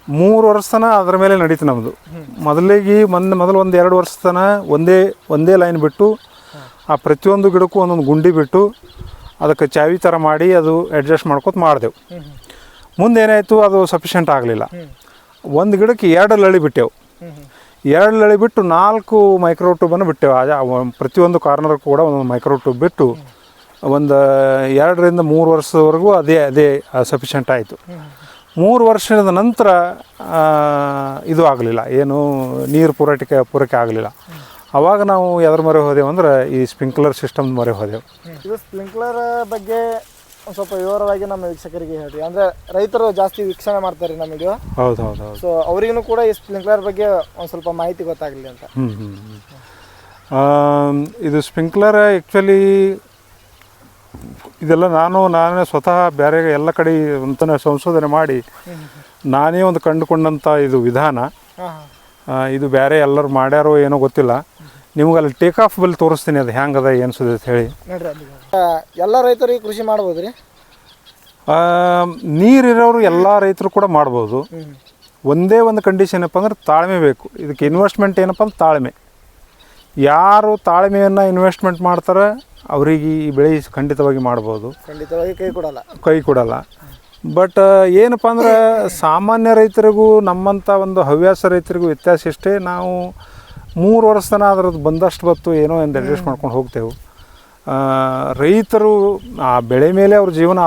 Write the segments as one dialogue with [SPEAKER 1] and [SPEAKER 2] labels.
[SPEAKER 1] 3 ವರ್ಷ ತನಕ ಅದರ ಮೇಲೆ ನಡೀತು ನಮ್ಮದು. ಮೊದಲು ಒಂದು 2 ವರ್ಷ ತನಕ ಒಂದೇ ಲೈನ್ ಬಿಟ್ಟು ಆ ಪ್ರತಿಯೊಂದು ಗಿಡಕ್ಕೂ ಒಂದೊಂದು ಗುಂಡಿ ಬಿಟ್ಟು ಅದಕ್ಕೆ ಚಾವಿ ಥರ ಮಾಡಿ ಅದು ಅಡ್ಜಸ್ಟ್ ಮಾಡ್ಕೊತ ಮಾಡಿದೆವು. ಮುಂದೆ ಏನಾಯಿತು, ಅದು ಸಫಿಷಿಯೆಂಟ್ ಆಗಲಿಲ್ಲ. ಒಂದು ಗಿಡಕ್ಕೆ 2 ಲಳಿ ಬಿಟ್ಟೆವು. 2 ಲಳಿ ಬಿಟ್ಟು 4 ಮೈಕ್ರೋ ಟ್ಯೂಬನ್ನು ಬಿಟ್ಟೆವು. ಪ್ರತಿಯೊಂದು ಕಾರ್ನರ್ ಕೂಡ ಒಂದೊಂದು ಮೈಕ್ರೋ ಟ್ಯೂಬ್ ಬಿಟ್ಟು ಒಂದು 2 ರಿಂದ 3 ವರ್ಷದವರೆಗೂ ಅದೇ ಸಫಿಷಿಯೆಂಟ್ ಆಯಿತು. 3 ವರ್ಷದ ನಂತರ ಇದು ಆಗಲಿಲ್ಲ, ಏನು ನೀರು ಪೂರೈಕೆ ಆಗಲಿಲ್ಲ. ಆವಾಗ ನಾವು ಎದ್ರ ಮೊರೆ ಹೋದೆವು ಅಂದ್ರೆ ಈ ಸ್ಪ್ರಿಂಕ್ಲರ್ ಸಿಸ್ಟಮ್ ಮೊರೆ ಹೋದೆವು.
[SPEAKER 2] ಇದು ಸ್ಪ್ರಿಂಕ್ಲರ್ ಬಗ್ಗೆ ಒಂದು ಸ್ವಲ್ಪ ವಿವರವಾಗಿ ನಮ್ಮ ವೀಕ್ಷಕರಿಗೆ ಹೇಳಿ. ಅಂದರೆ ರೈತರು ಜಾಸ್ತಿ ವೀಕ್ಷಣೆ ಮಾಡ್ತಾರೆ ನಮಗೆ.
[SPEAKER 1] ಹೌದು.
[SPEAKER 2] ಸೊ ಅವರಿಗೂ ಕೂಡ ಈ ಸ್ಪ್ರಿಂಕ್ಲರ್ ಬಗ್ಗೆ ಒಂದು ಸ್ವಲ್ಪ ಮಾಹಿತಿ ಗೊತ್ತಾಗಲಿ ಅಂತ.
[SPEAKER 1] ಇದು ಸ್ಪ್ರಿಂಕ್ಲರ್ ಆ್ಯಕ್ಚುಲಿ ಇದೆಲ್ಲ ನಾನೇ ಸ್ವತಃ ಬೇರೆ ಎಲ್ಲ ಕಡೆ ಅಂತಲೇ ಸಂಶೋಧನೆ ಮಾಡಿ ನಾನೇ ಒಂದು ಕಂಡುಕೊಂಡಂಥ ಇದು ವಿಧಾನ. ಇದು ಬೇರೆ ಎಲ್ಲರೂ ಮಾಡ್ಯಾರೋ ಏನೋ ಗೊತ್ತಿಲ್ಲ. ನಿಮ್ಗೆ ಅಲ್ಲಿ ಟೇಕ್ ಆಫ್ ಬಲ್ಲಿ ತೋರಿಸ್ತೀನಿ, ಅದು ಹೆಂಗದ ಏನ್ಸದ ಅಂತ ಹೇಳಿ.
[SPEAKER 2] ಎಲ್ಲ ರೈತರು ಈ ಕೃಷಿ ಮಾಡ್ಬೋದು ರೀ?
[SPEAKER 1] ನೀರಿರೋರು ಎಲ್ಲ ರೈತರು ಕೂಡ ಮಾಡ್ಬೋದು. ಒಂದೇ ಒಂದು ಕಂಡೀಷನ್ ಏನಪ್ಪ ಅಂದ್ರೆ ತಾಳ್ಮೆ ಬೇಕು. ಇದಕ್ಕೆ ಇನ್ವೆಸ್ಟ್ಮೆಂಟ್ ಏನಪ್ಪ ಅಂದ್ರೆ ತಾಳ್ಮೆ. ಯಾರು ತಾಳ್ಮೆಯನ್ನು ಇನ್ವೆಸ್ಟ್ಮೆಂಟ್ ಮಾಡ್ತಾರೆ ಅವರಿಗೆ ಈ ಬೆಳೆ ಖಂಡಿತವಾಗಿ ಮಾಡ್ಬೋದು.
[SPEAKER 2] ಖಂಡಿತವಾಗಿ
[SPEAKER 1] ಕೈ ಕೊಡಲ್ಲ. ಬಟ್ ಏನಪ್ಪ ಅಂದ್ರೆ ಸಾಮಾನ್ಯ ರೈತರಿಗೂ ನಮ್ಮಂಥ ಒಂದು ಹವ್ಯಾಸ ರೈತರಿಗೂ ವ್ಯತ್ಯಾಸ ಇಷ್ಟೇ. ನಾವು 3 ವರ್ಷ ತನಕ ಅದರದ್ದು ಬಂದಷ್ಟು ಬತ್ತು ಏನೋ ಎಂದು ಅಡ್ಜಸ್ಟ್ ಮಾಡ್ಕೊಂಡು ಹೋಗ್ತೇವೆ. ರೈತರು ಆ ಬೆಳೆ ಮೇಲೆ ಅವ್ರ ಜೀವನ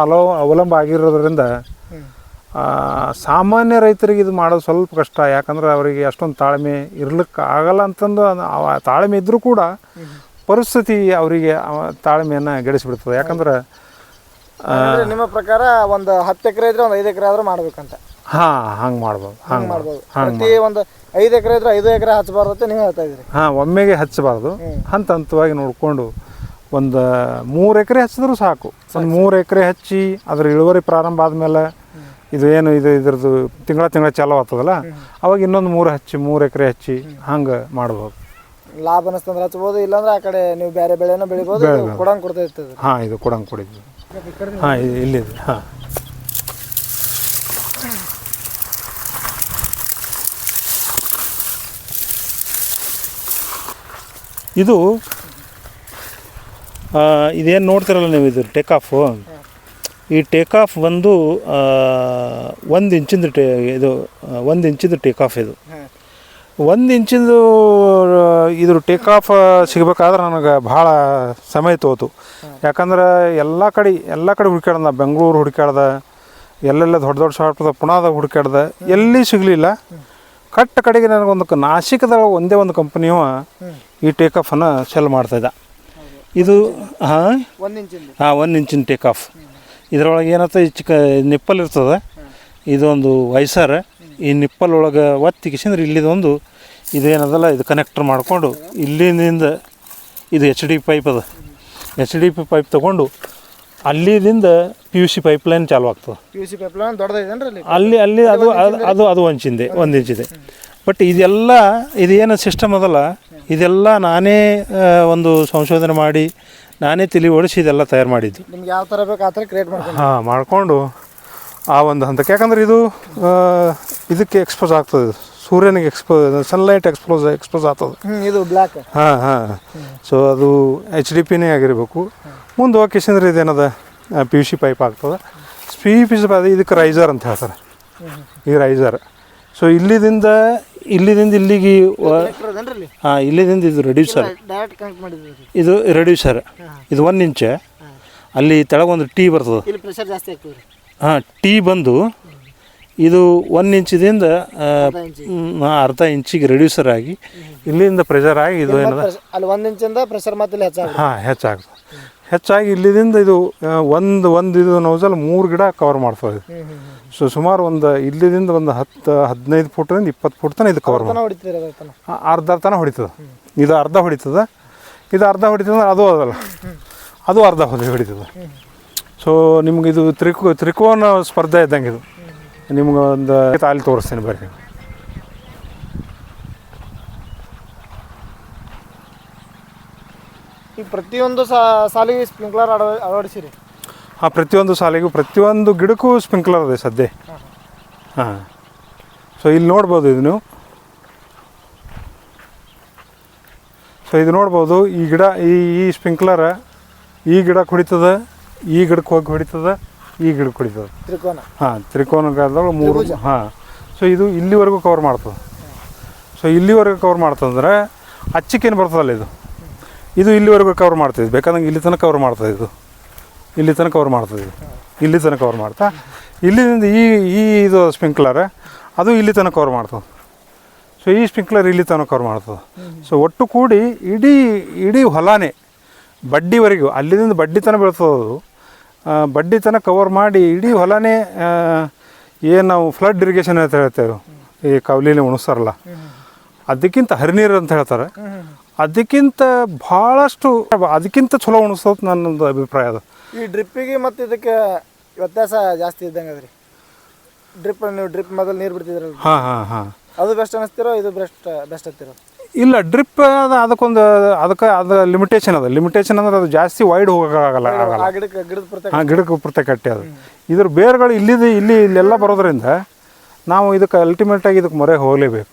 [SPEAKER 1] ಅವಲಂಬ ಆಗಿರೋದ್ರಿಂದ ಸಾಮಾನ್ಯ ರೈತರಿಗೆ ಇದು ಮಾಡೋದು ಸ್ವಲ್ಪ ಕಷ್ಟ. ಯಾಕಂದ್ರೆ ಅವರಿಗೆ ಅಷ್ಟೊಂದು ತಾಳ್ಮೆ ಇರ್ಲಿಕ್ಕೆ ಆಗಲ್ಲ ಅಂತಂದು, ತಾಳ್ಮೆ ಇದ್ದರೂ ಕೂಡ ಪರಿಸ್ಥಿತಿ ಅವರಿಗೆ ತಾಳ್ಮೆಯನ್ನು ಗೆಡಿಸಿಬಿಡ್ತದೆ. ಯಾಕಂದ್ರೆ
[SPEAKER 2] ನಿಮ್ಮ ಪ್ರಕಾರ ಒಂದು 10 ಎಕರೆ ಇದ್ರೆ ಒಂದು 5 ಎಕರೆ ಆದರೂ ಮಾಡ್ಬೇಕಂತ.
[SPEAKER 1] ಹಂಗೆ ಮಾಡ್ಬೋದು.
[SPEAKER 2] ಪ್ರತಿ ಒಂದು 5 ಎಕರೆ ಇದ್ರೆ 5 ಎಕರೆ ಹಚ್ಚಬಾರ್ದು ಅಂತ ನೀವು ಹೇಳ್ತಾ ಇದ್ದೀರಿ.
[SPEAKER 1] ಒಮ್ಮೆಗೆ ಹಚ್ಚಬಾರ್ದು, ಹಂತವಾಗಿ ನೋಡಿಕೊಂಡು ಒಂದು 3 ಎಕರೆ ಹಚ್ಚಿದ್ರೂ ಸಾಕು. ಒಂದು 3 ಎಕರೆ ಹಚ್ಚಿ ಅದ್ರ ಇಳುವರಿ ಪ್ರಾರಂಭ ಆದಮೇಲೆ ಇದ್ರದ್ದು ತಿಂಗಳ ಚಾಲು ಆಗ್ತದಲ್ಲ, ಅವಾಗ ಇನ್ನೊಂದು 3 ಎಕರೆ ಹಚ್ಚಿ ಹಂಗೆ ಮಾಡ್ಬೋದು.
[SPEAKER 2] ಲಾಭ ಅನಿಸ್ತಂದ್ರೆ ಹಚ್ಬೋದು, ಇಲ್ಲಾಂದ್ರೆ ಆ ಕಡೆ ನೀವು ಬೇರೆ ಬೆಳೆನ ಬೆಳಿಬೋದು. ಕೊಡಂಗೆ ಕೊಡ್ತಾ ಇರ್ತದೆ.
[SPEAKER 1] ಇದು ಕೊಡಂಗೆ ಕೊಡಿದ್ವಿ. ಇಲ್ಲಿದೆ. ಇದೇನು ನೋಡ್ತಿರಲ್ಲ ನೀವು, ಇದು ಟೇಕ್ ಆಫು. ಈ ಟೇಕ್ ಆಫ್ ಬಂದು 1 ಇಂಚಿಂದು ಇದು 1 ಇಂಚಿಂದು ಟೇಕ್ ಆಫ್. ಇದು 1 ಇಂಚಿಂದು ಇದ್ರ ಟೇಕ್ ಆಫ್ ಸಿಗಬೇಕಾದ್ರೆ ನನಗೆ ಭಾಳ ಸಮಯ ತೋತು. ಯಾಕಂದ್ರೆ ಎಲ್ಲ ಕಡೆ ಹುಡುಕ್ಯಾಡ್ದ. ಬೆಂಗಳೂರು ಹುಡುಕ್ಯಾಡ್ದ, ಎಲ್ಲೆಲ್ಲ ದೊಡ್ಡ ಶಾರ್ಟ್ದ ಪುಣಾದಾಗ ಹುಡುಕ್ಯಾಡ್ದ, ಎಲ್ಲಿ ಸಿಗಲಿಲ್ಲ. ಕಡೆಗೆ ನನಗೊಂದು ನಾಸಿಕದ ಒಂದೇ ಒಂದು ಕಂಪ್ನಿಯು ಈ ಟೇಕ್ ಆಫನ್ನು ಸೆಲ್ ಮಾಡ್ತಾಯಿದ್ದ. ಇದು 1 ಇಂಚಿನ ಟೇಕ್ ಆಫ್. ಇದರೊಳಗೆ ಏನತ್ತ ಈ ಚಿಕ್ಕ ನಿಪ್ಪಲ್ ಇರ್ತದೆ. ಇದೊಂದು ವೈಸರ್. ಈ ನಿಪ್ಪಲ್ ಒಳಗೆ ಒತ್ತಿಕಿಸಿದ್ರೆ ಇಲ್ಲಿದೊಂದು ಇದೇನದಲ್ಲ, ಇದು ಕನೆಕ್ಟರ್ ಮಾಡಿಕೊಂಡು ಇಲ್ಲಿಂದ ಇದು HDP ಪೈಪ್ ಅದ. HDP ಪೈಪ್ ತೊಗೊಂಡು ಅಲ್ಲಿಂದ PUC ಪೈಪ್ಲೈನ್ ಚಾಲು ಆಗ್ತದೆ.
[SPEAKER 2] PUC ಪೈಪ್ಲೈನ್ ದೊಡ್ಡದೈತೆ
[SPEAKER 1] ಅಲ್ಲಿ ಅದು 1 ಇಂಚಿದೆ. ಬಟ್ ಇದೇನು ಸಿಸ್ಟಮ್ ಅದಲ್ಲ, ಇದೆಲ್ಲ ನಾನೇ ಒಂದು ಸಂಶೋಧನೆ ಮಾಡಿ ನಾನೇ ತಿಳಿ ಓಡಿಸಿ ಇದೆಲ್ಲ ತಯಾರು ಮಾಡಿದ್ದು.
[SPEAKER 2] ನಿಮ್ಗೆ ಯಾವ ಥರ ಬೇಕು ಆ ಥರ ಕ್ರಿಯೇಟ್
[SPEAKER 1] ಮಾಡಿಕೊಂಡು ಆ ಒಂದು ಹಂತಕ್ಕೆ. ಯಾಕಂದ್ರೆ ಇದು ಇದಕ್ಕೆ ಎಕ್ಸ್ಪೋಸ್ ಆಗ್ತದೆ, ಸೂರ್ಯನಿಗೆ ಸನ್ಲೈಟ್ ಎಕ್ಸ್ಪೋಸ್ ಆಗ್ತದೆ.
[SPEAKER 2] ಇದು ಬ್ಲ್ಯಾಕ್.
[SPEAKER 1] ಸೊ ಅದು HDPನೇ ಆಗಿರಬೇಕು. ಮುಂದೆ ಹೋಗಿಸಿದ್ರೆ ಇದೇನದ PUC ಪೈಪ್ ಆಗ್ತದೆ. PUC ಇದಕ್ಕೆ ರೈಸರ್ ಅಂತ ಹೇಳ್ತಾರೆ. ಈ ರೈಸರ್. ಸೊ ಇಲ್ಲಿದಿಂದ ಇಲ್ಲಿಗೆ ಇಲ್ಲಿದಿಂದ ಇದು ರೆಡ್ಯೂಸರ್. ಇದು ರೆಡ್ಯೂಸರ್. ಇದು 1 ಇಂಚ್. ಅಲ್ಲಿ ತೆಳಗೊಂದು T ಬರ್ತದೆ. T ಬಂದು ಇದು 1 ಇಂಚಿದಿಂದ ಅರ್ಧ ಇಂಚಿಗೆ ರೆಡ್ಯೂಸರ್ ಆಗಿ ಇಲ್ಲಿಂದ ಪ್ರೆಷರ್ ಆಗಿ ಇದು ಏನದ
[SPEAKER 2] ಅಲ್ಲಿ 1 ಇಂಚಿಂದ ಪ್ರೆಷರ್ ಮತ್ತೆ
[SPEAKER 1] ಹೆಚ್ಚಾಗ್ತದೆ. ಹೆಚ್ಚಾಗಿ ಇಲ್ಲಿದಿಂದ ಇದು ಒಂದು ಇದು ನೋಸಲ್ 3 ಗಿಡ ಕವರ್ ಮಾಡ್ತದೆ. ಸೊ ಸುಮಾರು ಇಲ್ಲಿದಿಂದ ಒಂದು 10-15 ಫುಟ್ರಿಂದ 20 ಫುಟ್ ತನಕ ಇದು ಕವರ್ ಮಾಡ್ತದೆ. ಅರ್ಧ ತನಕ ಹೊಡಿತದೆ. ಇದು ಅರ್ಧ ಹೊಡಿತದೆ. ಅದು ಅದಲ್ಲ, ಅದು ಅರ್ಧ ಹೊಡಿತದೆ. ಸೊ ನಿಮ್ಗೆ ಇದು ತ್ರಿಕೋನ ಸ್ಪರ್ಧೆ ಇದ್ದಂಗೆ. ಇದು ನಿಮ್ಗೆ ಒಂದು ಅಲ್ಲಿ ತೋರಿಸ್ತೀನಿ ಬರ್ರಿ.
[SPEAKER 2] ಈ ಪ್ರತಿಯೊಂದು ಸಾಲಿಗೆ ಸ್ಪ್ರಿಂಕ್ಲರ್ ಅಳವಡಿಸಿರಿ?
[SPEAKER 1] ಪ್ರತಿಯೊಂದು ಸಾಲಿಗೂ ಪ್ರತಿಯೊಂದು ಗಿಡಕ್ಕೂ ಸ್ಪ್ರಿಂಕ್ಲರ್ ಇದೆ ಸದ್ಯ. ಸೊ ಇಲ್ಲಿ ನೋಡ್ಬೋದು ಇದು ನೀವು. ಸೊ ಇದು ನೋಡ್ಬೋದು ಈ ಗಿಡ ಈ ಸ್ಪ್ರಿಂಕ್ಲರ್ ಈ ಗಿಡಕ್ಕೆ ಹೊಡಿತದೆ, ಈ ಗಿಡಕ್ಕೆ ಹೋಗಿ ಹೊಡಿತದೆ, ಈ ಗಿಡಕ್ಕೆ ಹೊಡಿತದೆ.
[SPEAKER 2] ತ್ರಿಕೋನ.
[SPEAKER 1] ಹಾಂ, ತ್ರಿಕೋನದೊಳಗೆ 3. ಹಾಂ, ಸೊ ಇದು ಇಲ್ಲಿವರೆಗೂ ಕವರ್ ಮಾಡ್ತದೆ. ಸೊ ಇಲ್ಲಿವರೆಗೂ ಕವರ್ ಮಾಡ್ತಂದ್ರೆ ಅಚ್ಚಿಕೇನು ಬರ್ತದಲ್ಲ ಇದು ಇಲ್ಲಿವರೆಗೂ ಕವರ್ ಮಾಡ್ತದೆ. ಬೇಕಾದಂಗೆ ಇಲ್ಲಿ ತನಕ ಕವರ್ ಮಾಡ್ತದೆ, ಇಲ್ಲಿ ತನಕ ಕವರ್ ಮಾಡ್ತದೆ, ಇಲ್ಲಿ ತನಕ ಕವರ್ ಮಾಡ್ತಾ ಇಲ್ಲಿಂದ ಇದು ಸ್ಪ್ರಿಂಕ್ಲರ್ ಅದು ಇಲ್ಲಿ ತನಕ ಕವರ್ ಮಾಡ್ತದೆ. ಸೊ ಈ ಸ್ಪ್ರಿಂಕ್ಲರ್ ಇಲ್ಲಿ ತನಕ ಕವರ್ ಮಾಡ್ತದೆ. ಸೊ ಒಟ್ಟು ಕೂಡಿ ಇಡೀ ಹೊಲನೇ ಬಡ್ಡಿವರೆಗೂ, ಅಲ್ಲಿಂದ ಬಡ್ಡಿ ತನಕ ಬೀಳ್ತದೆ ಅದು. ಬಡ್ಡಿ ತನಕ ಕವರ್ ಮಾಡಿ ಇಡೀ ಹೊಲನೇ ಏನು ನಾವು ಫ್ಲಡ್ ಇರಿಗೇಷನ್ ಅಂತ ಹೇಳ್ತೇವೆ, ಈ ಕವಲಿನ ಉಣಿಸ್ತಾರಲ್ಲ, ಅದಕ್ಕಿಂತ ಹರಿನೀರು ಅಂತ ಹೇಳ್ತಾರೆ, ಅದಕ್ಕಿಂತ ಭಾಳಷ್ಟು ಅದಕ್ಕಿಂತ ಚಲೋ ಉಣಿಸೋದು ನನ್ನೊಂದು ಅಭಿಪ್ರಾಯ ಅದು.
[SPEAKER 2] ಈ ಡ್ರಿಪ್ಪಿಗೆ ಮತ್ತು ಇದಕ್ಕೆ ವ್ಯತ್ಯಾಸ ಜಾಸ್ತಿ ಇದ್ದಂಗೆ ಅದ್ರಿ. ನೀವು ಡ್ರಿಪ್ ಮೊದಲು ನೀರು ಬಿಡ್ತಿದ್ರಲ್ಲ,
[SPEAKER 1] ಹಾಂ
[SPEAKER 2] ಅದು ಬೆಸ್ಟ್ ಅನ್ನಿಸ್ತಿರೋ ಇದು ಬೆಸ್ಟ್ ಹತ್ತಿರೋ?
[SPEAKER 1] ಇಲ್ಲ, ಡ್ರಿಪ್ ಅದಕ್ಕೆ ಲಿಮಿಟೇಷನ್ ಅದ. ಲಿಮಿಟೇಷನ್ ಅಂದ್ರೆ ಅದು ಜಾಸ್ತಿ ವೈಡ್ ಹೋಗೋಕ್ಕಾಗಲ್ಲ. ಗಿಡಕ್ಕೆ ಪ್ರತ್ಯೇಕ ಕಟ್ಟೆ ಅದು. ಇದ್ರ ಬೇರುಗಳು ಇಲ್ಲೆಲ್ಲ ಬರೋದ್ರಿಂದ ನಾವು ಇದಕ್ಕೆ ಅಲ್ಟಿಮೇಟಾಗಿ ಇದಕ್ಕೆ ಮೊರೆ ಹೋಗಲೇಬೇಕು.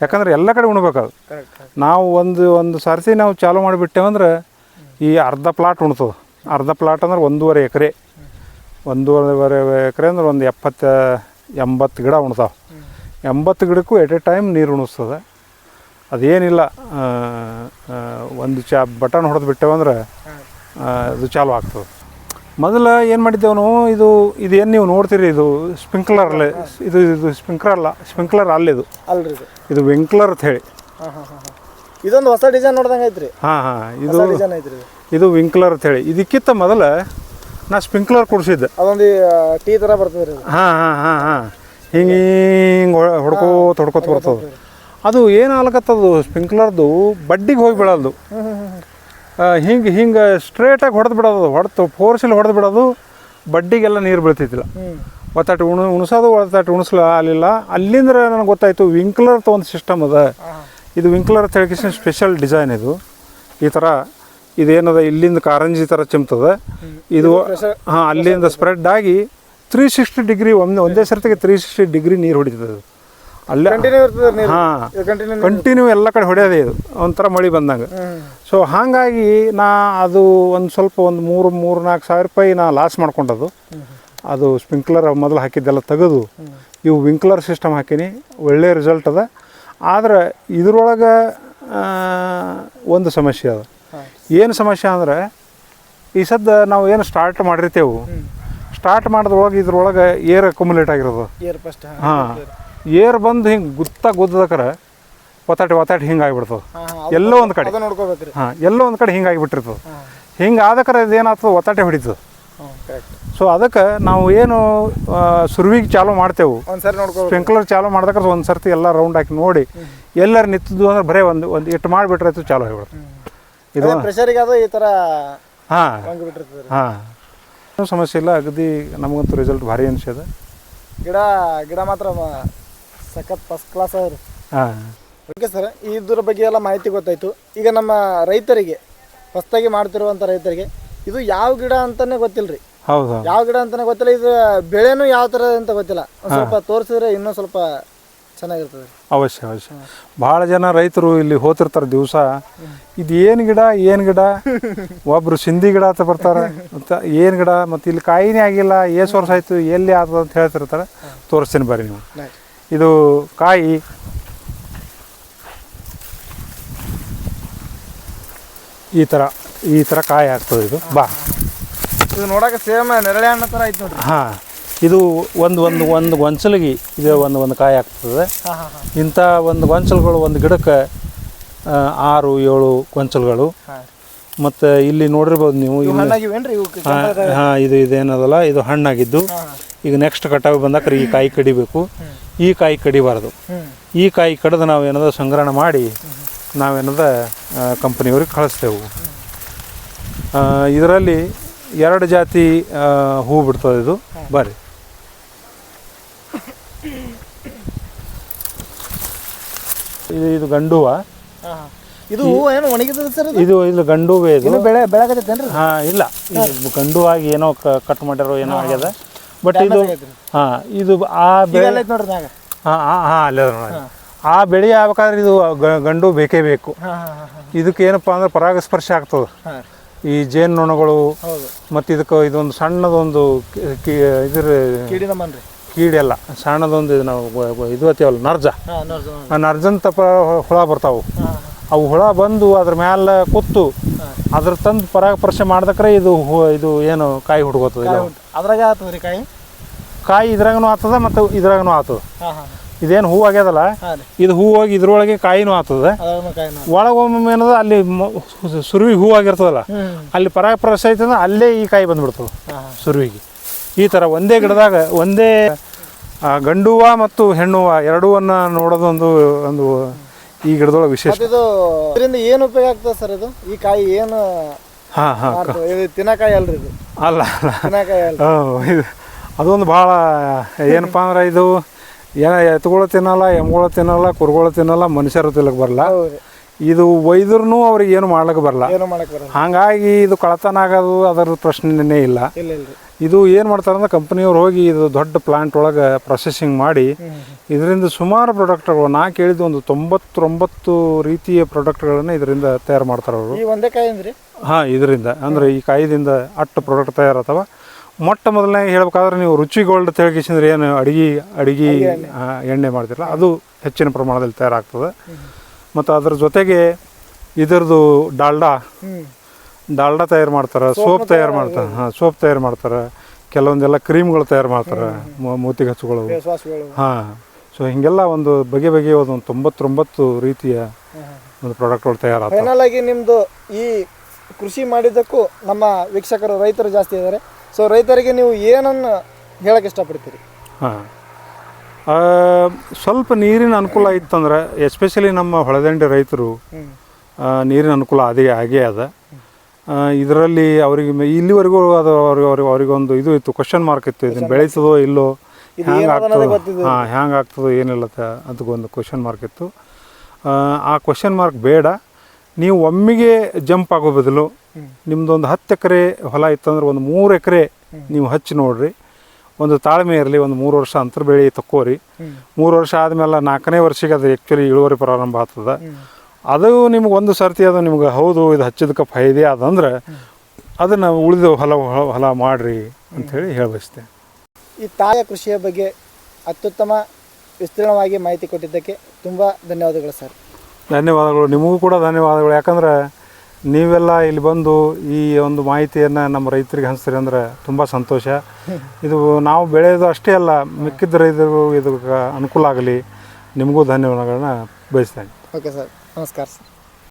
[SPEAKER 1] ಯಾಕಂದ್ರೆ ಎಲ್ಲ ಕಡೆ ಉಣ್ಬೇಕದು. ನಾವು ಒಂದು ಸರ್ತಿ ನಾವು ಚಾಲೂ ಮಾಡಿಬಿಟ್ಟೇವಂದ್ರೆ ಈ ಅರ್ಧ ಪ್ಲಾಟ್ ಉಣ್ತದೆ. ಅರ್ಧ ಪ್ಲಾಟ್ ಅಂದ್ರೆ 1.5 ಎಕರೆ. 1.5 ಎಕರೆ ಅಂದ್ರೆ ಒಂದು 70-80 ಗಿಡ ಉಣ್ತಾವೆ. 80 ಗಿಡಕ್ಕೂ ಎಟ್ ಎ ಟೈಮ್ ನೀರು ಉಣಿಸ್ತದೆ. ಅದೇನಿಲ್ಲ, ಒಂದು ಬಟನ್ ಹೊಡೆದು ಬಿಟ್ಟೇವಂದ್ರೆ ಅದು ಚಾಲು ಆಗ್ತದೆ. ಮೊದಲು ಏನು ಮಾಡಿದ್ದೇವೆ ನಾವು, ಇದು ಏನು ನೀವು ನೋಡ್ತೀರಿ, ಇದು ಸ್ಪ್ರಿಂಕ್ಲರ್ಲೆ, ಇದು ಸ್ಪ್ರಿಂಕ್ಲರ್ ಅಲ್ಲಿದು
[SPEAKER 2] ಅಲ್ರಿ,
[SPEAKER 1] ಇದು ವಿಂಕ್ಲರ್ ಅಂತ ಹೇಳಿ.
[SPEAKER 2] ಇದೊಂದು ಹೊಸ ಡಿಸೈನ್ ನೋಡ್ದಂಗೆ ಐತ್ರಿ.
[SPEAKER 1] ಹಾಂ, ಇದು ವಿಂಕ್ಲರ್ ಅಂತ ಹೇಳಿ. ಇದಕ್ಕಿಂತ ಮೊದಲು ನಾ ಸ್ಪ್ರಿಂಕ್ಲರ್ ಕೊಡಿಸಿದ್ದೆ.
[SPEAKER 2] ಅದೊಂದು ಟೀ ಥರ ಬರ್ತದೆ.
[SPEAKER 1] ಹಾಂ ಹಿಂಗೆ ಹೊಡ್ಕೋತ ಬರ್ತದೆ. ಅದು ಏನು ಆಗ್ಲತ್ತದು ಸ್ಪ್ರಿಂಕ್ಲರ್ದು ಬಡ್ಡಿಗೆ ಹೋಗಿ ಬಿಡೋದು. ಹಿಂಗೆ ಸ್ಟ್ರೇಟಾಗಿ ಹೊಡೆದು ಬಿಡೋದು, ಫೋರ್ಸಲ್ಲಿ ಹೊಡೆದು ಬಿಡೋದು. ಬಡ್ಡಿಗೆಲ್ಲ ನೀರು ಬೀಳ್ತಿದ್ದಿಲ್ಲ. ಒತ್ತಾಟು ಉಣಿಸೋದು, ಉಣಿಸ್ಲ ಆಗಲಿಲ್ಲ. ಅಲ್ಲಿಂದ ನನಗೆ ಗೊತ್ತಾಯಿತು ವಿಂಕ್ಲರ್ ಒಂದು ಸಿಸ್ಟಮ್ ಅದ. ಇದು ವಿಂಕ್ಲರ್ ತೆಳಕಿಸಿನ ಸ್ಪೆಷಲ್ ಡಿಸೈನ್ ಇದು. ಈ ಥರ ಇದೇನದ, ಇಲ್ಲಿಂದ ಕಾರಂಜಿ ಥರ ಚಿಮ್ತದೆ ಇದು. ಹಾಂ, ಅಲ್ಲಿಂದ ಸ್ಪ್ರೆಡ್ ಆಗಿ 360 ಡಿಗ್ರಿ ಒಂದೇ ಸರ್ತಿಗೆ 360 ಡಿಗ್ರಿ ನೀರು ಹೊಡಿತದೆ. ಅಲ್ಲೇ ಹಾಂ, ಕಂಟಿನ್ಯೂ ಎಲ್ಲ ಕಡೆ ಹೊಡೆಯೋದೇ ಇದು, ಒಂಥರ ಮಳೆ ಬಂದಂಗೆ. ಸೊ ಹಾಗಾಗಿ ಅದು ಸ್ವಲ್ಪ 3-4 ಸಾವಿರ ರೂಪಾಯಿ ಲಾಸ್ ಮಾಡ್ಕೊಂಡದು. ಅದು ಸ್ಪ್ರಿಂಕ್ಲರ್ ಮೊದಲು ಹಾಕಿದ್ದೆಲ್ಲ ತೆಗೆದು ಇವು ವಿಂಕ್ಲರ್ ಸಿಸ್ಟಮ್ ಹಾಕೀನಿ. ಒಳ್ಳೆ ರಿಸಲ್ಟ್ ಅದ. ಆದ್ರೆ ಇದ್ರೊಳಗೆ ಒಂದು ಸಮಸ್ಯೆ ಅದ. ಏನು ಸಮಸ್ಯೆ ಅಂದ್ರೆ, ಈ ಸದ್ದ ನಾವು ಏನು ಸ್ಟಾರ್ಟ್ ಮಾಡಿರ್ತೇವೆ, ಸ್ಟಾರ್ಟ್ ಮಾಡಿದ್ರೊಳಗೆ ಇದ್ರೊಳಗೆ ಏರ್ ಅಕ್ಯುಮುಲೇಟ್ ಆಗಿರೋದು. ಹಾಂ, ಏರ್ ಬಂದು ಹಿಂಗೆ ಗುದ್ದದಕ್ರೆ ಒತ್ತಾಟಿ ಹಿಂಗೆ ಆಗಿಬಿಡ್ತದೆ ಎಲ್ಲೋ ಒಂದು ಕಡೆ. ಹಾಂ, ಎಲ್ಲೋ ಒಂದು ಕಡೆ ಹಿಂಗೆ ಆಗಿಬಿಟ್ಟಿರ್ತದೆ. ಹಿಂಗೆ ಆದಕ್ರೆ ಇದೇನಾಗ್ತದೆ, ಒತ್ತಾಟೆ ಹೊಡಿತದೆ. ಸೊ ಅದಕ್ಕೆ ನಾವು ಏನು ಸುರುವಿಗೆ ಚಾಲೂ ಮಾಡ್ತೇವೆ, ಸ್ಪ್ರಿಂಕ್ಲರ್ ಚಾಲೂ ಮಾಡ್ದಕ್ರೆ ಒಂದು ಸರ್ತಿ ಎಲ್ಲ ರೌಂಡ್ ಹಾಕಿ ನೋಡಿ ಎಲ್ಲರೂ ನಿಂತಿದ್ದು ಅಂದ್ರೆ ಬರೀ ಒಂದು ಇಟ್ಟು ಮಾಡಿಬಿಟ್ರೆ ಚಾಲೂ ಆಗಿಬಿಡುತ್ತೆ. ಇದು
[SPEAKER 2] ಈ ಥರ.
[SPEAKER 1] ಹಾಂ, ಸಮಸ್ಯೆ ಇಲ್ಲ. ಅಗದಿ ನಮಗಂತೂ ರಿಸಲ್ಟ್ ಭಾರಿ ಅನಿಸ್ಯದ.
[SPEAKER 2] ಗಿಡ ಮಾತ್ರ ಸಖತ್ ಫಸ್ಟ್ ಕ್ಲಾಸ್ ಅವ್ರಿ.
[SPEAKER 1] ಹಾಂ,
[SPEAKER 2] ಓಕೆ ಸರ್, ಇದ್ರ ಬಗ್ಗೆ ಎಲ್ಲ ಮಾಹಿತಿ ಗೊತ್ತಾಯಿತು. ಈಗ ನಮ್ಮ ರೈತರಿಗೆ, ಹೊಸದಾಗಿ ಮಾಡ್ತಿರುವಂಥ ರೈತರಿಗೆ ಇದು ಯಾವ ಗಿಡ ಅಂತಲೇ ಗೊತ್ತಿಲ್ಲ ರೀ.
[SPEAKER 1] ಹೌದು,
[SPEAKER 2] ಯಾವ ಗಿಡ ಅಂತಲೇ ಗೊತ್ತಿಲ್ಲ. ಇದು ಬೆಳೆನೂ ಯಾವ ಥರ ಅಂತ ಗೊತ್ತಿಲ್ಲ. ಒಂದು ಸ್ವಲ್ಪ ತೋರಿಸಿದ್ರೆ ಇನ್ನೂ ಸ್ವಲ್ಪ ಚೆನ್ನಾಗಿರ್ತದೆ.
[SPEAKER 1] ಅವಶ್ಯ. ಭಾಳ ಜನ ರೈತರು ಇಲ್ಲಿ ಹೋತಿರ್ತಾರೆ ದಿವಸ, ಇದು ಏನು ಗಿಡ ಒಬ್ರು ಸಿಂಧಿ ಗಿಡ ಅಂತ ಬರ್ತಾರೆ, ಮತ್ತು ಏನು ಗಿಡ, ಮತ್ತು ಇಲ್ಲಿ ಕಾಯಿನೇ ಆಗಿಲ್ಲ, ಏಸು ವರ್ಷ ಆಯಿತು, ಎಲ್ಲಿ ಆಗ್ತದೆ ಅಂತ ಹೇಳ್ತಿರ್ತಾರೆ. ತೋರಿಸ್ತೀನಿ ಬರ್ರಿ ನೀವು. ಇದು ಕಾಯಿ ಈ ಥರ ಕಾಯಿ ಆಗ್ತದೆ. ಇದು
[SPEAKER 2] ಇದು ನೋಡೋಕೆ ಸೇಮ್ ನೆರಳೆ ಹಣ್ಣು ಥರ ಆಯ್ತು ನೋಡ್ರಿ.
[SPEAKER 1] ಹಾಂ, ಇದು ಒಂದು ಗೊಂಚಲಿಗೆ ಇದು ಒಂದು ಕಾಯಿ ಆಗ್ತದೆ. ಇಂಥ ಒಂದು ಗೊಂಚಲುಗಳು ಒಂದು ಗಿಡಕ್ಕೆ 6-7 ಗೊಂಚಲುಗಳು. ಮತ್ತು ಇಲ್ಲಿ ನೋಡಿರ್ಬೋದು ನೀವು, ಹಾಂ, ಇದೇನದಲ್ಲ, ಇದು ಹಣ್ಣಾಗಿದ್ದು. ಈಗ ನೆಕ್ಸ್ಟ್ ಕಟಾವು ಬಂದಾಕ್ರೆ ಈ ಕಾಯಿ ಕಡಿಬೇಕು. ಈ ಕಾಯಿ ಕಡಿಬಾರ್ದು. ಈ ಕಾಯಿ ಕಡಿದು ನಾವೇನದ ಸಂಗ್ರಹಣೆ ಮಾಡಿ ನಾವೇನದ ಕಂಪನಿಯವ್ರಿಗೆ ಕಳಿಸ್ತೇವೆ. ಇದರಲ್ಲಿ 2 ಜಾತಿ ಹೂ ಬಿಡ್ತದೆ. ಇದು ಬರ್ರಿ, ಇದು ಗಂಡು ಹೂವು.
[SPEAKER 2] ಇದು ಏನು ಒಣಗಿದ ಸರ್?
[SPEAKER 1] ಇದು ಗಂಡು ಹೂವೇ. ಇದು
[SPEAKER 2] ಬೆಳಗತ್ತೇನ್ರಿ?
[SPEAKER 1] ಹಾಂ, ಇಲ್ಲ, ಇದು ಗಂಡು ಆಗಿ ಏನೋ ಕಟ್ ಮಾಡ್ಯಾರೋ ಏನೋ ಆಗ್ಯದ. ಬಟ್ ಇದು ಹಾಂ, ಇದು ಆ ಬೆಳೆ ಹಾಂ ಹಾಂ ಹಾಂ ಅಲ್ಲೇ ಅದ ನೋಡಿ. ಆ ಬೆಳೆ ಆಗ್ಬೇಕಾದ್ರೆ ಇದು ಗಂಡು ಬೇಕೇ ಬೇಕು. ಇದಕ್ಕೆ ಏನಪ್ಪ ಅಂದ್ರೆ ಪರಾಗಸ್ಪರ್ಶ ಆಗ್ತದೆ. ಈ ಜೇನುನೊಣಗಳು ಮತ್ತು ಇದಕ್ಕೆ ಇದೊಂದು ಸಣ್ಣದೊಂದು ಇದ್ರ ಕೀಡೆಲ್ಲ ಸಣ್ಣದೊಂದು ಇದು ನಾವು ಇದು ಹತ್ತೀವಲ್ಲ ನರ್ಜ, ಆ ನರ್ಜನ್ ಹುಳ ಬರ್ತಾವೆ. ಅವು ಹುಳ ಬಂದು ಅದ್ರ ಮ್ಯಾಲೆ ಕೂತು ಅದ್ರ ತಂದು ಪರಾಗಸ್ಪರ್ಶ ಮಾಡ್ದಕ್ರೆ ಇದು ಇದು ಏನು ಕಾಯಿ ಹುಡ್ಕೋತದೆ.
[SPEAKER 2] ಅದ್ರಾಗ ಆಗ್ತದೆ ರೀ
[SPEAKER 1] ಕಾಯಿ ಇದ್ರಾಗನು ಆಗ್ತದೆ ಮತ್ತು ಇದ್ರಾಗನು ಆಗ್ತದೆ. ಇದೇನು ಹೂ ಆಗ್ಯದಲ್ಲ, ಇದು ಹೂ ಹೋಗಿ ಇದ್ರೊಳಗೆ ಕಾಯಿನೂ ಆಗ್ತದೆ. ಒಳಗೊಮ್ಮೆ ಏನದ ಅಲ್ಲಿ ಸುರುವಿಗೆ ಹೂ ಆಗಿರ್ತದಲ್ಲ, ಅಲ್ಲಿ ಪರಾಗಸ್ಪರ್ಶ ಐತಂದ್ರೆ ಅಲ್ಲೇ ಈ ಕಾಯಿ ಬಂದ್ಬಿಡ್ತದೆ ಸುರುವಿಗೆ. ಈ ಥರ ಒಂದೇ ಗಿಡದಾಗ ಒಂದೇ ಗಂಡು ಹೂವು ಮತ್ತು ಹೆಣ್ಣು ಹೂವು ಎರಡೂವನ್ನ ನೋಡೋದೊಂದು ಒಂದು ಈ ಗಿಡದೊಳಗೆ ವಿಶೇಷ.
[SPEAKER 2] ಇದರಿಂದ ಏನು ಉಪಯೋಗ ಆಗ್ತದೆ ಸರ್? ಇದು ಈ ಕಾಯಿ ಏನು ತಿನ್ನಕಾಯಿ ಅಲ್ರಿ? ಇದು
[SPEAKER 1] ಅಲ್ಲ
[SPEAKER 2] ತಿನ್ನಕಾಯಿ ಅಲ್ಲ.
[SPEAKER 1] ಇದು ಅದೊಂದು ಭಾಳ ಏನಪ್ಪ ಅಂದ್ರೆ ಇದು ಏನೋ ಎತ್ತುಗಳು ತಿನ್ನಲ್ಲ, ಎಮ್ಗಳು ತಿನ್ನಲ್ಲ, ಕುರುಗಳು ತಿನ್ನಲ್ಲ, ಮನುಷ್ಯರು ತಿನ್ನಕ್ಕೆ ಬರಲ್ಲ. ಇದು ಒಯ್ದ್ರೂ ಅವ್ರಿಗೆ ಏನು ಮಾಡ್ಲಿಕ್ಕೆ ಬರಲ್ಲ. ಹಾಗಾಗಿ ಇದು ಕಳತನ ಆಗೋದು ಅದರ ಪ್ರಶ್ನೆನೇ ಇಲ್ಲ. ಇದು ಏನು ಮಾಡ್ತಾರೆ ಅಂದ್ರೆ ಕಂಪ್ನಿಯವ್ರು ಹೋಗಿ ಇದು ದೊಡ್ಡ ಪ್ಲಾಂಟ್ ಒಳಗೆ ಪ್ರೊಸೆಸಿಂಗ್ ಮಾಡಿ ಇದರಿಂದ ಸುಮಾರು ಪ್ರಾಡಕ್ಟ್ಗಳು, ನಾ ಕೇಳಿದ್ದು ಒಂದು 99 ರೀತಿಯ ಪ್ರಾಡಕ್ಟ್ಗಳನ್ನು ಇದರಿಂದ ತಯಾರು ಮಾಡ್ತಾರೆ ಅವರು.
[SPEAKER 2] ಈ ಒಂದೇ ಕಾಯಿ ಅಂದ್ರಿ? ಹಾಂ,
[SPEAKER 1] ಇದರಿಂದ ಅಂದರೆ ಈ ಕಾಯಿದಿಂದ ಅಷ್ಟು ಪ್ರಾಡಕ್ಟ್ ತಯಾರಾತವ. ಮೊಟ್ಟ ಮೊದಲನೇ ಹೇಳ್ಬೇಕಾದ್ರೆ ನೀವು ರುಚಿ ಗೋಲ್ಡ್ ತೆಳಗಿಸಿದ್ರೆ ಏನು ಅಡಿಗೆ ಎಣ್ಣೆ ಮಾಡ್ತಿರಲ್ಲ, ಅದು ಹೆಚ್ಚಿನ ಪ್ರಮಾಣದಲ್ಲಿ ತಯಾರಾಗ್ತದೆ. ಮತ್ತು ಅದ್ರ ಜೊತೆಗೆ ಇದರದು ಡಾಲ್ಡಾ ತಯಾರು ಮಾಡ್ತಾರೆ, ಸೋಪ್ ತಯಾರು ಮಾಡ್ತಾರೆ. ಸೋಪ್ ತಯಾರು ಮಾಡ್ತಾರೆ, ಕೆಲವೊಂದೆಲ್ಲ ಕ್ರೀಮ್ಗಳು ತಯಾರು ಮಾಡ್ತಾರೆ, ಮೂತಿಗೆ ಹಚ್ಚುಗಳು. ಹಾಂ, ಸೊ ಹೀಗೆಲ್ಲ ಒಂದು ಬಗೆಯ ಒಂದು 99 ರೀತಿಯ ಒಂದು ಪ್ರಾಡಕ್ಟ್ಗಳು ತಯಾರಾಗ್ತವೆ.
[SPEAKER 2] ಫೈನಲ್ ಆಗಿ ನಿಮ್ಮದು ಈ ಕೃಷಿ ಮಾಡಿದ್ದಕ್ಕೂ ನಮ್ಮ ವೀಕ್ಷಕರು ರೈತರು ಜಾಸ್ತಿ ಇದ್ದಾರೆ. ಸೊ ರೈತರಿಗೆ ನೀವು ಏನನ್ನು ಹೇಳಕ್ಕೆ ಇಷ್ಟಪಡ್ತೀರಿ?
[SPEAKER 1] ಹಾಂ, ಸ್ವಲ್ಪ ನೀರಿನ ಅನುಕೂಲ ಇತ್ತಂದ್ರೆ, ಎಸ್ಪೆಷಲಿ ನಮ್ಮ ಹೊಳೆದಂಡೆ ರೈತರು ನೀರಿನ ಅನುಕೂಲ ಆಗೇ ಅದ. ಇದರಲ್ಲಿ ಅವರಿಗೆ ಇಲ್ಲಿವರೆಗೂ ಅದು ಅವರಿಗೊಂದು ಇದು ಇತ್ತು, ಕ್ವಶನ್ ಮಾರ್ಕ್ ಇತ್ತು, ಇದನ್ನು ಬೆಳೀತದೋ ಇಲ್ಲೋ, ಹ್ಯಾಂಗೆ ಆಗ್ತದೋ ಏನಿಲ್ಲ ಅದಕ್ಕೊಂದು ಕ್ವಶನ್ ಮಾರ್ಕ್ ಇತ್ತು. ಆ ಕ್ವಶನ್ ಮಾರ್ಕ್ ಬೇಡ, ನೀವು ಒಮ್ಮೆಗೆ ಜಂಪ್ ಆಗೋ ಬದಲು ನಿಮ್ದೊಂದು 10 ಎಕರೆ ಹೊಲ ಇತ್ತಂದ್ರೆ ಒಂದು 3 ಎಕರೆ ನೀವು ಹಚ್ಚಿ ನೋಡ್ರಿ. ಒಂದು ತಾಳ್ಮೆ ಇರಲಿ, ಒಂದು 3 ವರ್ಷ ಅಂತರ ಬೆಳೆ ತಕ್ಕೋರಿ. 3 ವರ್ಷ ಆದಮೇಲೆ 4ನೇ ವರ್ಷಕ್ಕೆ ಅದು ಆ್ಯಕ್ಚುಲಿ ಇಳುವರಿ ಪ್ರಾರಂಭ ಆಗ್ತದೆ. ಅದು ನಿಮ್ಗೆ ಒಂದು ಸರ್ತಿ ಅದು ನಿಮ್ಗೆ ಹೌದು ಇದು ಹಚ್ಚಿದಕ್ಕೆ ಫೈದೆ ಅದಂದ್ರೆ ಅದನ್ನು ಉಳಿದ ಹೊಲ ಮಾಡಿರಿ ಅಂಥೇಳಿ ಹೇಳಬಯಸ್ತೇನೆ.
[SPEAKER 2] ಈ ತಾಯ ಕೃಷಿಯ ಬಗ್ಗೆ ಅತ್ಯುತ್ತಮ ವಿಸ್ತೀರ್ಣವಾಗಿ ಮಾಹಿತಿ ಕೊಟ್ಟಿದ್ದಕ್ಕೆ ತುಂಬ ಧನ್ಯವಾದಗಳು ಸರ್.
[SPEAKER 1] ಧನ್ಯವಾದಗಳು, ನಿಮಗೂ ಕೂಡ ಧನ್ಯವಾದಗಳು. ಯಾಕಂದ್ರೆ ನೀವೆಲ್ಲ ಇಲ್ಲಿ ಬಂದು ಈ ಒಂದು ಮಾಹಿತಿಯನ್ನು ನಮ್ಮ ರೈತರಿಗೆ ಹಂಚ್ತೀರಿ ಅಂದರೆ ತುಂಬ ಸಂತೋಷ. ಇದು ನಾವು ಬೆಳೆಯೋದು ಅಷ್ಟೇ ಅಲ್ಲ, ಮಿಕ್ಕಿದ ರೈತರಿಗೂ ಇದಕ್ಕೆ ಅನುಕೂಲ ಆಗಲಿ. ನಿಮಗೂ ಧನ್ಯವಾದಗಳನ್ನ ಬಯಸ್ತೇನೆ.
[SPEAKER 2] ಓಕೆ ಸರ್, ನಮಸ್ಕಾರ ಸರ್.